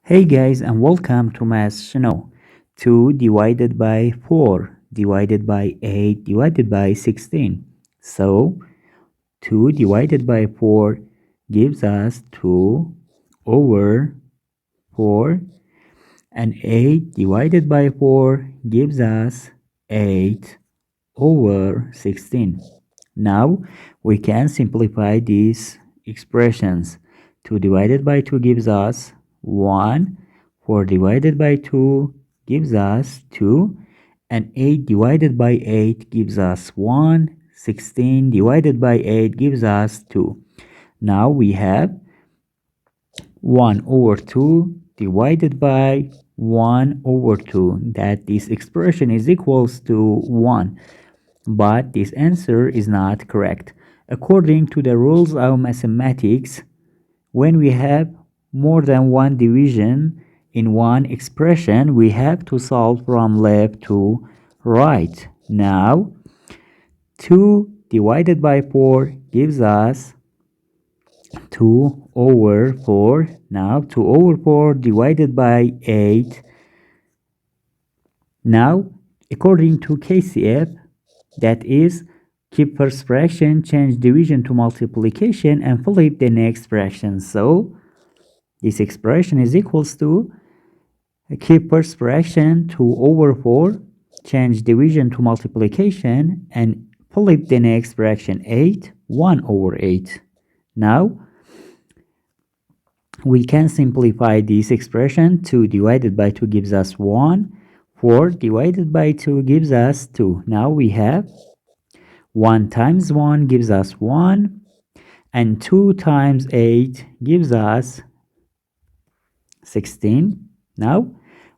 Hey guys, and welcome to Math Channel. 2 divided by 4 divided by 8 divided by 16. So 2 divided by 4 gives us 2 over 4, and 8 divided by 4 gives us 8 over 16. Now we can simplify these expressions. 2 divided by 2 gives us 1, 4 divided by 2 gives us 2, and 8 divided by 8 gives us 1, 16 divided by 8 gives us 2. Now we have 1 over 2 divided by 1 over 2, that this expression is equals to 1. But this answer is not correct. According to the rules of mathematics, when we have more than one division in one expression, we have to solve from left to right. Now, 2 divided by 4 gives us 2 over 4. Now, 2 over 4 divided by 8. Now, according to KCF, that is, keep first fraction, change division to multiplication, and flip the next fraction. So this expression is equals to keep first fraction 2 over 4, change division to multiplication, and flip the next fraction 8, 1 over 8. Now we can simplify this expression. 2 divided by 2 gives us 1. 4 divided by 2 gives us 2. Now we have 1 times 1 gives us 1, and 2 times 8 gives us 16. Now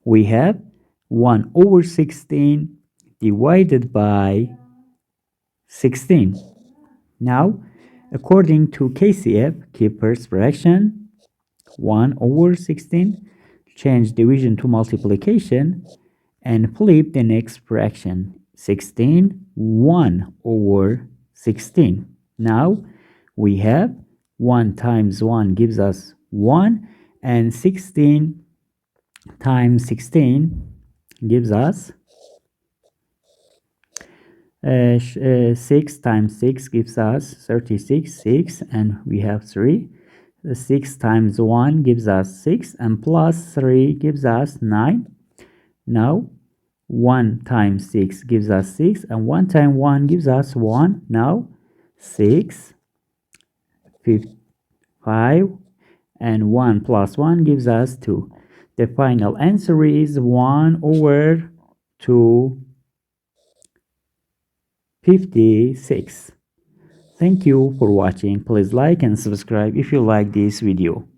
we have 1 over 16 divided by 16. Now, according to KCF, keep first fraction 1 over 16, change division to multiplication, and flip the next fraction 16, 1 over 16. Now we have 1 times 1 gives us 1, and 16 times 16 gives us 6 times 6 gives us 36, 6, and we have 3. 6 times 1 gives us 6, and plus 3 gives us 9. Now 1 times 6 gives us 6, and 1 times 1 gives us 1. Now 6, 5, and 1 plus 1 gives us 2. The final answer is 1 over 256. Thank you for watching. Please like and subscribe if you like this video.